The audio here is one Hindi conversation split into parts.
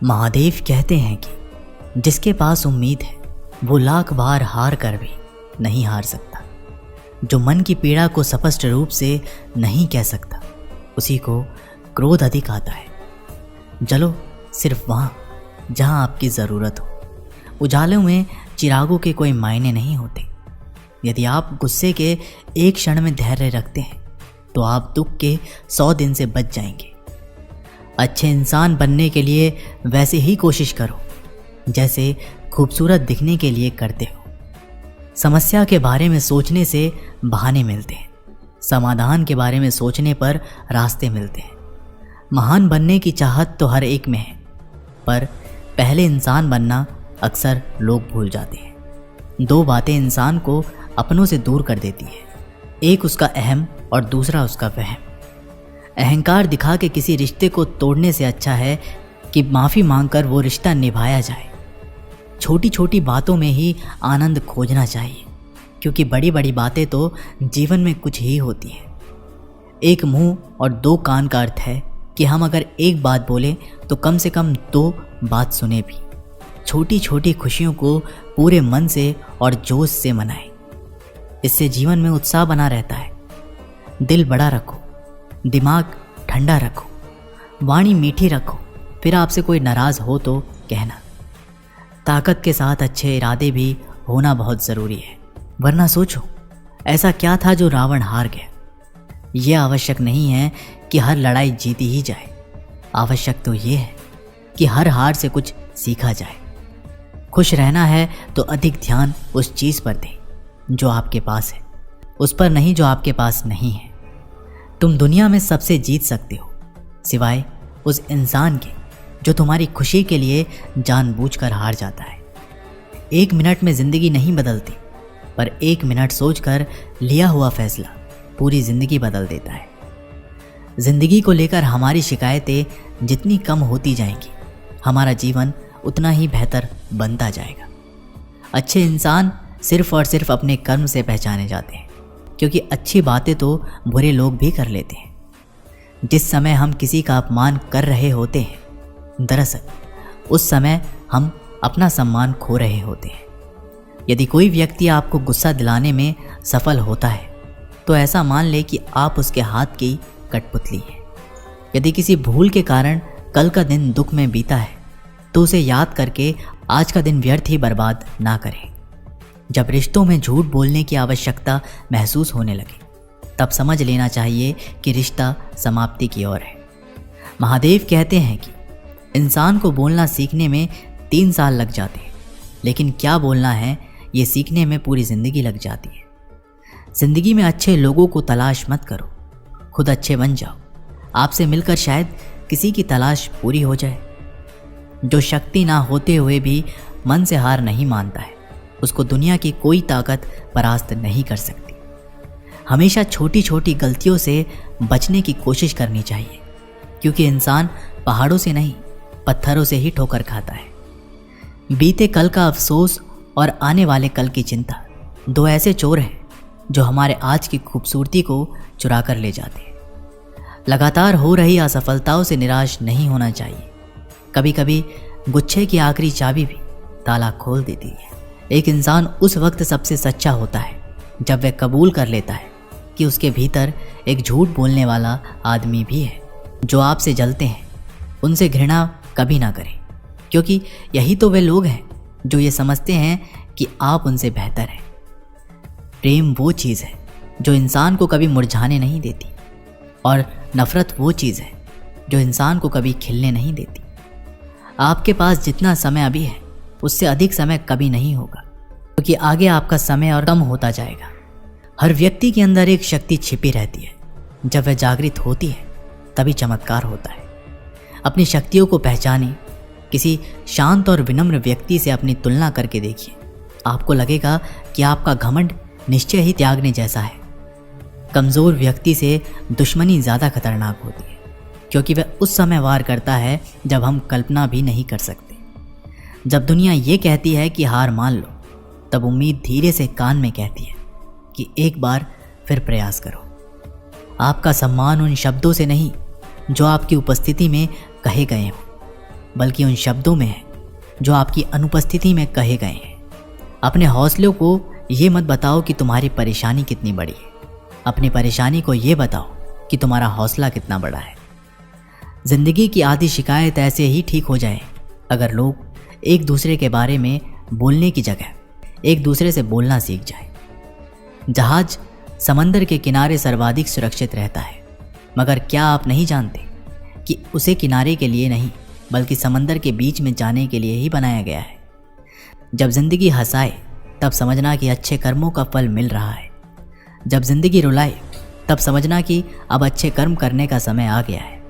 महादेव कहते हैं कि जिसके पास उम्मीद है वो लाख बार हार कर भी नहीं हार सकता। जो मन की पीड़ा को स्पष्ट रूप से नहीं कह सकता उसी को क्रोध अधिक आता है। जलो सिर्फ वहाँ जहाँ आपकी ज़रूरत हो। उजालों में चिरागों के कोई मायने नहीं होते। यदि आप गुस्से के एक क्षण में धैर्य रखते हैं तो आप दुख के 100 दिन से बच जाएंगे। अच्छे इंसान बनने के लिए वैसे ही कोशिश करो जैसे खूबसूरत दिखने के लिए करते हो। समस्या के बारे में सोचने से बहाने मिलते हैं, समाधान के बारे में सोचने पर रास्ते मिलते हैं। महान बनने की चाहत तो हर एक में है, पर पहले इंसान बनना अक्सर लोग भूल जाते हैं। 2 बातें इंसान को अपनों से दूर कर देती है, एक उसका अहम और दूसरा उसका वहम। अहंकार दिखा के किसी रिश्ते को तोड़ने से अच्छा है कि माफ़ी मांगकर वो रिश्ता निभाया जाए। छोटी छोटी बातों में ही आनंद खोजना चाहिए, क्योंकि बड़ी बड़ी बातें तो जीवन में कुछ ही होती हैं। एक मुंह और 2 कान का अर्थ है कि हम अगर एक बात बोलें तो कम से कम 2 बात सुने भी। छोटी छोटी खुशियों को पूरे मन से और जोश से मनाएं, इससे जीवन में उत्साह बना रहता है। दिल बड़ा रखो, दिमाग ठंडा रखो, वाणी मीठी रखो, फिर आपसे कोई नाराज़ हो तो कहना। ताकत के साथ अच्छे इरादे भी होना बहुत ज़रूरी है, वरना सोचो ऐसा क्या था जो रावण हार गया। यह आवश्यक नहीं है कि हर लड़ाई जीती ही जाए, आवश्यक तो ये है कि हर हार से कुछ सीखा जाए। खुश रहना है तो अधिक ध्यान उस चीज़ पर दें जो आपके पास है, उस पर नहीं जो आपके पास नहीं है। तुम दुनिया में सबसे जीत सकते हो सिवाय उस इंसान के जो तुम्हारी खुशी के लिए जानबूझकर हार जाता है। 1 मिनट में ज़िंदगी नहीं बदलती, पर 1 मिनट सोचकर लिया हुआ फैसला पूरी ज़िंदगी बदल देता है। ज़िंदगी को लेकर हमारी शिकायतें जितनी कम होती जाएंगी, हमारा जीवन उतना ही बेहतर बनता जाएगा। अच्छे इंसान सिर्फ और सिर्फ अपने कर्म से पहचाने जाते हैं, क्योंकि अच्छी बातें तो बुरे लोग भी कर लेते हैं। जिस समय हम किसी का अपमान कर रहे होते हैं, दरअसल उस समय हम अपना सम्मान खो रहे होते हैं। यदि कोई व्यक्ति आपको गुस्सा दिलाने में सफल होता है तो ऐसा मान ले कि आप उसके हाथ की कठपुतली हैं। यदि किसी भूल के कारण कल का दिन दुख में बीता है तो उसे याद करके आज का दिन व्यर्थ ही बर्बाद ना करें। जब रिश्तों में झूठ बोलने की आवश्यकता महसूस होने लगे तब समझ लेना चाहिए कि रिश्ता समाप्ति की ओर है। महादेव कहते हैं कि इंसान को बोलना सीखने में 3 साल लग जाते हैं, लेकिन क्या बोलना है ये सीखने में पूरी ज़िंदगी लग जाती है। ज़िंदगी में अच्छे लोगों को तलाश मत करो, खुद अच्छे बन जाओ। आपसे मिलकर शायद किसी की तलाश पूरी हो जाए। जो शक्ति ना होते हुए भी मन से हार नहीं मानता है, उसको दुनिया की कोई ताकत परास्त नहीं कर सकती। हमेशा छोटी छोटी गलतियों से बचने की कोशिश करनी चाहिए, क्योंकि इंसान पहाड़ों से नहीं पत्थरों से ही ठोकर खाता है। बीते कल का अफसोस और आने वाले कल की चिंता 2 ऐसे चोर हैं जो हमारे आज की खूबसूरती को चुरा कर ले जाते हैं। लगातार हो रही असफलताओं से निराश नहीं होना चाहिए। कभी कभी गुच्छे की आखिरी चाबी भी ताला खोल देती है। एक इंसान उस वक्त सबसे सच्चा होता है जब वह कबूल कर लेता है कि उसके भीतर एक झूठ बोलने वाला आदमी भी है। जो आपसे जलते हैं उनसे घृणा कभी ना करें, क्योंकि यही तो वे लोग हैं जो ये समझते हैं कि आप उनसे बेहतर हैं। प्रेम वो चीज़ है जो इंसान को कभी मुरझाने नहीं देती, और नफ़रत वो चीज़ है जो इंसान को कभी खिलने नहीं देती। आपके पास जितना समय अभी है उससे अधिक समय कभी नहीं होगा, क्योंकि आगे आपका समय और कम होता जाएगा। हर व्यक्ति के अंदर एक शक्ति छिपी रहती है, जब वह जागृत होती है तभी चमत्कार होता है। अपनी शक्तियों को पहचानें। किसी शांत और विनम्र व्यक्ति से अपनी तुलना करके देखिए, आपको लगेगा कि आपका घमंड निश्चय ही त्यागने जैसा है। कमज़ोर व्यक्ति से दुश्मनी ज़्यादा खतरनाक होती है, क्योंकि वह उस समय वार करता है जब हम कल्पना भी नहीं कर सकते। जब दुनिया ये कहती है कि हार मान लो, तब उम्मीद धीरे से कान में कहती है कि एक बार फिर प्रयास करो। आपका सम्मान उन शब्दों से नहीं जो आपकी उपस्थिति में कहे गए हों, बल्कि उन शब्दों में है जो आपकी अनुपस्थिति में कहे गए हैं। अपने हौसलों को ये मत बताओ कि तुम्हारी परेशानी कितनी बड़ी है, अपनी परेशानी को ये बताओ कि तुम्हारा हौसला कितना बड़ा है। जिंदगी की आधी शिकायत ऐसे ही ठीक हो जाए अगर लोग एक दूसरे के बारे में बोलने की जगह एक दूसरे से बोलना सीख जाए। जहाज समंदर के किनारे सर्वाधिक सुरक्षित रहता है, मगर क्या आप नहीं जानते कि उसे किनारे के लिए नहीं बल्कि समंदर के बीच में जाने के लिए ही बनाया गया है। जब जिंदगी हंसाए तब समझना कि अच्छे कर्मों का फल मिल रहा है, जब जिंदगी रुलाए तब समझना कि अब अच्छे कर्म करने का समय आ गया है।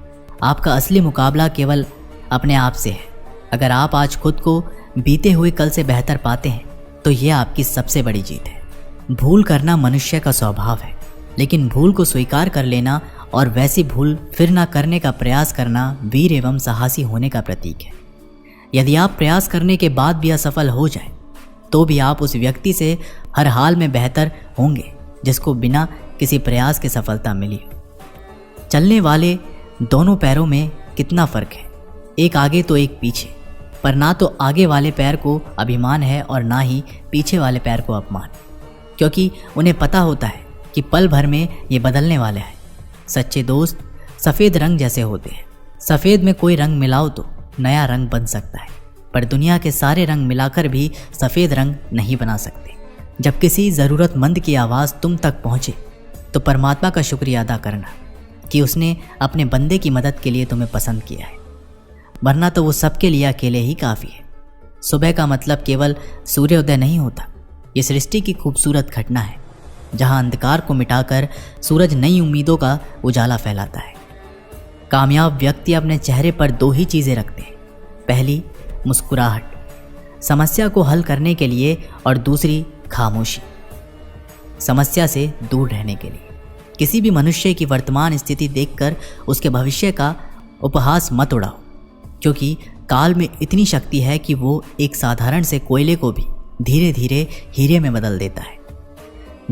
आपका असली मुकाबला केवल अपने आप से है। अगर आप आज खुद को बीते हुए कल से बेहतर पाते हैं तो यह आपकी सबसे बड़ी जीत है। भूल करना मनुष्य का स्वभाव है, लेकिन भूल को स्वीकार कर लेना और वैसी भूल फिर ना करने का प्रयास करना वीर एवं साहसी होने का प्रतीक है। यदि आप प्रयास करने के बाद भी असफल हो जाए तो भी आप उस व्यक्ति से हर हाल में बेहतर होंगे जिसको बिना किसी प्रयास के सफलता मिली। चलने वाले दोनों पैरों में कितना फर्क है, एक आगे तो एक पीछे, पर ना तो आगे वाले पैर को अभिमान है और ना ही पीछे वाले पैर को अपमान, क्योंकि उन्हें पता होता है कि पल भर में ये बदलने वाले हैं। सच्चे दोस्त सफ़ेद रंग जैसे होते हैं। सफ़ेद में कोई रंग मिलाओ तो नया रंग बन सकता है, पर दुनिया के सारे रंग मिलाकर भी सफ़ेद रंग नहीं बना सकते। जब किसी ज़रूरतमंद की आवाज़ तुम तक पहुँचे तो परमात्मा का शुक्रिया अदा करना कि उसने अपने बंदे की मदद के लिए तुम्हें पसंद किया है, वरना तो वो सबके लिए अकेले ही काफ़ी है। सुबह का मतलब केवल सूर्योदय नहीं होता, ये सृष्टि की खूबसूरत घटना है जहाँ अंधकार को मिटाकर सूरज नई उम्मीदों का उजाला फैलाता है। कामयाब व्यक्ति अपने चेहरे पर दो ही चीज़ें रखते हैं, पहली मुस्कुराहट समस्या को हल करने के लिए और दूसरी खामोशी समस्या से दूर रहने के लिए। किसी भी मनुष्य की वर्तमान स्थिति देखकर उसके भविष्य का उपहास मत उड़ाओ, क्योंकि काल में इतनी शक्ति है कि वो एक साधारण से कोयले को भी धीरे धीरे हीरे में बदल देता है।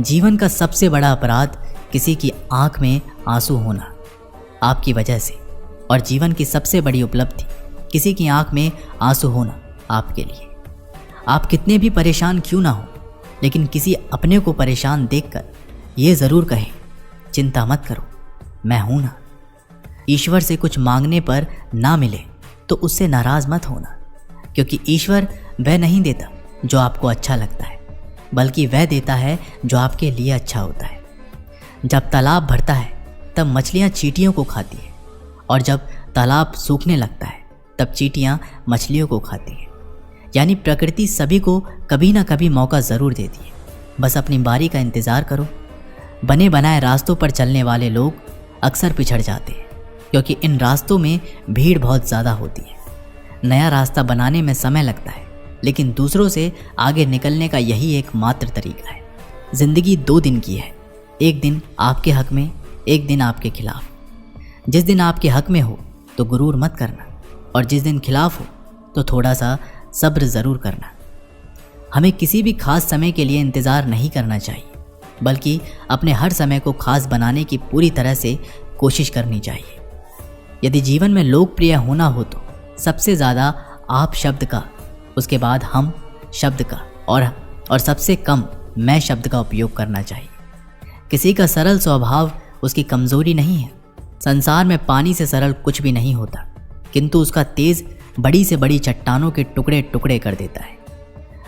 जीवन का सबसे बड़ा अपराध किसी की आंख में आंसू होना आपकी वजह से, और जीवन की सबसे बड़ी उपलब्धि किसी की आंख में आंसू होना आपके लिए। आप कितने भी परेशान क्यों ना हो, लेकिन किसी अपने को परेशान देखकर ये ज़रूर कहें, चिंता मत करो, मैं हूं ना। ईश्वर से कुछ मांगने पर ना मिले तो उससे नाराज़ मत होना, क्योंकि ईश्वर वह नहीं देता जो आपको अच्छा लगता है, बल्कि वह देता है जो आपके लिए अच्छा होता है। जब तालाब भरता है तब मछलियाँ चींटियों को खाती हैं, और जब तालाब सूखने लगता है तब चींटियाँ मछलियों को खाती हैं। यानी प्रकृति सभी को कभी ना कभी मौका ज़रूर देती है, बस अपनी बारी का इंतज़ार करो। बने बनाए रास्तों पर चलने वाले लोग अक्सर पिछड़ जाते हैं, क्योंकि इन रास्तों में भीड़ बहुत ज़्यादा होती है। नया रास्ता बनाने में समय लगता है, लेकिन दूसरों से आगे निकलने का यही एकमात्र तरीका है। ज़िंदगी 2 दिन की है, एक दिन आपके हक में, एक दिन आपके खिलाफ। जिस दिन आपके हक में हो तो गुरूर मत करना, और जिस दिन खिलाफ हो तो थोड़ा सा सब्र ज़रूर करना। हमें किसी भी खास समय के लिए इंतज़ार नहीं करना चाहिए, बल्कि अपने हर समय को खास बनाने की पूरी तरह से कोशिश करनी चाहिए। यदि जीवन में लोकप्रिय होना हो तो सबसे ज़्यादा आप शब्द का, उसके बाद हम शब्द का, और सबसे कम मैं शब्द का उपयोग करना चाहिए। किसी का सरल स्वभाव उसकी कमज़ोरी नहीं है। संसार में पानी से सरल कुछ भी नहीं होता, किंतु उसका तेज़ बड़ी से बड़ी चट्टानों के टुकड़े टुकड़े कर देता है।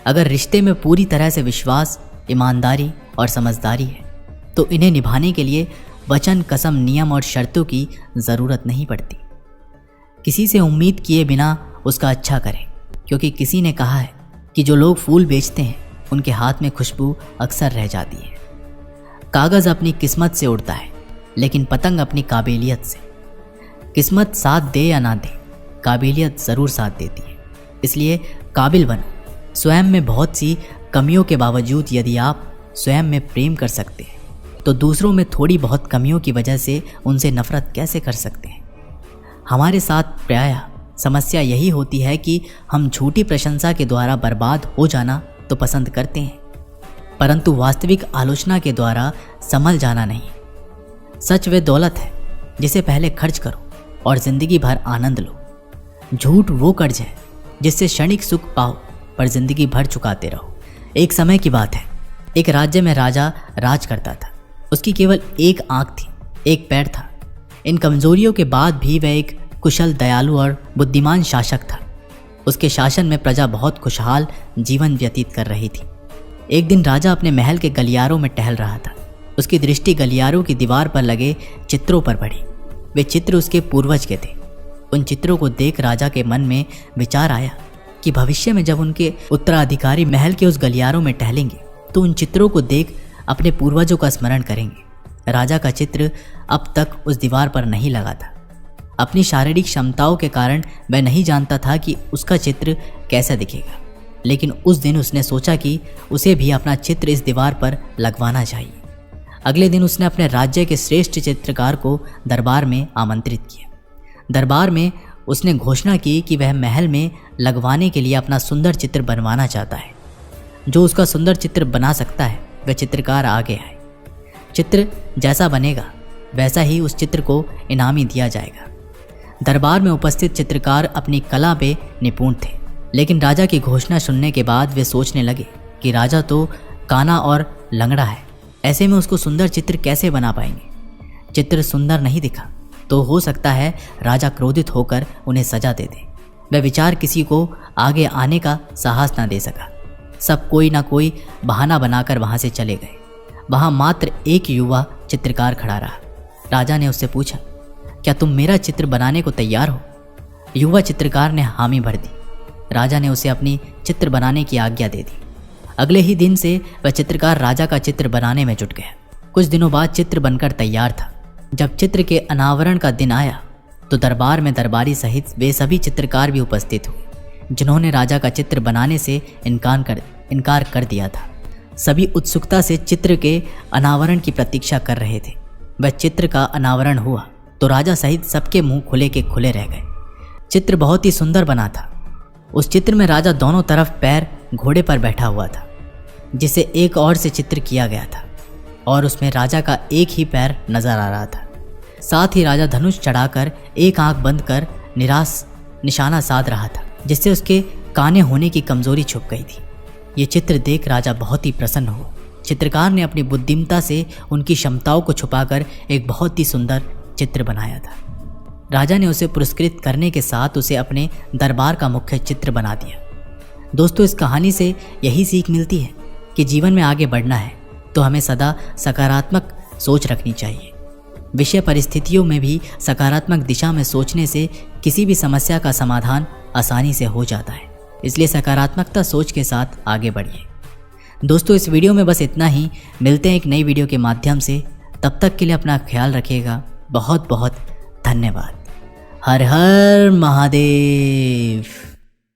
अगर रिश्ते में पूरी तरह से विश्वास, ईमानदारी और समझदारी है तो इन्हें निभाने के लिए वचन, कसम, नियम और शर्तों की ज़रूरत नहीं पड़ती। किसी से उम्मीद किए बिना उसका अच्छा करें, क्योंकि किसी ने कहा है कि जो लोग फूल बेचते हैं उनके हाथ में खुशबू अक्सर रह जाती है। कागज़ अपनी किस्मत से उड़ता है, लेकिन पतंग अपनी काबिलियत से। किस्मत साथ दे या ना दे, काबिलियत ज़रूर साथ देती है। इसलिए काबिल बनो। स्वयं में बहुत सी कमियों के बावजूद यदि आप स्वयं में प्रेम कर सकते हैं तो दूसरों में थोड़ी बहुत कमियों की वजह से उनसे नफरत कैसे कर सकते हैं। हमारे साथ प्रायः समस्या यही होती है कि हम झूठी प्रशंसा के द्वारा बर्बाद हो जाना तो पसंद करते हैं, परंतु वास्तविक आलोचना के द्वारा संभल जाना नहीं। सच वे दौलत है जिसे पहले खर्च करो और ज़िंदगी भर आनंद लो। झूठ वो कर्ज है जिससे क्षणिक सुख पाओ पर जिंदगी भर चुकाते रहो। एक समय की बात है, एक राज्य में राजा राज करता था। उसकी केवल एक आंख थी, एक पैर था। इन कमजोरियों के बाद भी वह एक कुशल, दयालु और बुद्धिमान शासक था। उसके शासन में प्रजा बहुत खुशहाल जीवन व्यतीत कर रही थी। एक दिन राजा अपने महल के गलियारों में टहल रहा था। उसकी दृष्टि गलियारों की दीवार पर लगे चित्रों पर पड़ी। वे चित्र उसके पूर्वज के थे। उन चित्रों को देख राजा के मन में विचार आया कि भविष्य में जब उनके उत्तराधिकारी महल के उस गलियारों में टहलेंगे तो उन चित्रों को देख अपने पूर्वजों का स्मरण करेंगे। राजा का चित्र अब तक उस दीवार पर नहीं लगा था। अपनी शारीरिक क्षमताओं के कारण वह नहीं जानता था कि उसका चित्र कैसा दिखेगा, लेकिन उस दिन उसने सोचा कि उसे भी अपना चित्र इस दीवार पर लगवाना चाहिए। अगले दिन उसने अपने राज्य के श्रेष्ठ चित्रकार को दरबार में आमंत्रित किया। दरबार में उसने घोषणा की कि वह महल में लगवाने के लिए अपना सुंदर चित्र बनवाना चाहता है। जो उसका सुंदर चित्र बना सकता है वह चित्रकार आगे आए। चित्र जैसा बनेगा वैसा ही उस चित्र को इनामी दिया जाएगा। दरबार में उपस्थित चित्रकार अपनी कला पे निपुण थे, लेकिन राजा की घोषणा सुनने के बाद वे सोचने लगे कि राजा तो काना और लंगड़ा है, ऐसे में उसको सुंदर चित्र कैसे बना पाएंगे। चित्र सुंदर नहीं दिखा तो हो सकता है राजा क्रोधित होकर उन्हें सजा दे दे। वह विचार किसी को आगे आने का साहस न दे सका। सब कोई ना कोई बहाना बनाकर वहां से चले गए। वहां मात्र एक युवा चित्रकार खड़ा रहा। राजा ने उससे पूछा, क्या तुम मेरा चित्र बनाने को तैयार हो? युवा चित्रकार ने हामी भर दी। राजा ने उसे अपनी चित्र बनाने की आज्ञा दे दी। अगले ही दिन से वह चित्रकार राजा का चित्र बनाने में जुट गया। कुछ दिनों बाद चित्र बनकर तैयार था। जब चित्र के अनावरण का दिन आया तो दरबार में दरबारी सहित वे सभी चित्रकार भी उपस्थित हुए जिन्होंने राजा का चित्र बनाने से इनकार कर दिया था। सभी उत्सुकता से चित्र के अनावरण की प्रतीक्षा कर रहे थे। वह चित्र का अनावरण हुआ तो राजा सहित सबके मुंह खुले के खुले रह गए। चित्र बहुत ही सुंदर बना था। उस चित्र में राजा दोनों तरफ पैर घोड़े पर बैठा हुआ था, जिसे एक और से चित्र किया गया था और उसमें राजा का एक ही पैर नजर आ रहा था। साथ ही राजा धनुष चढ़ाकर एक आंख बंद कर निशाना साध रहा था, जिससे उसके काने होने की कमजोरी छुप गई थी। ये चित्र देख राजा बहुत ही प्रसन्न हुआ। चित्रकार ने अपनी बुद्धिमत्ता से उनकी क्षमताओं को छुपाकर एक बहुत ही सुंदर चित्र बनाया था। राजा ने उसे पुरस्कृत करने के साथ उसे अपने दरबार का मुख्य चित्र बना दिया। दोस्तों, इस कहानी से यही सीख मिलती है कि जीवन में आगे बढ़ना है तो हमें सदा सकारात्मक सोच रखनी चाहिए। विषय परिस्थितियों में भी सकारात्मक दिशा में सोचने से किसी भी समस्या का समाधान आसानी से हो जाता है। इसलिए सकारात्मकता सोच के साथ आगे बढ़िए। दोस्तों, इस वीडियो में बस इतना ही। मिलते हैं एक नई वीडियो के माध्यम से। तब तक के लिए अपना ख्याल रखिएगा। बहुत बहुत धन्यवाद। हर हर महादेव।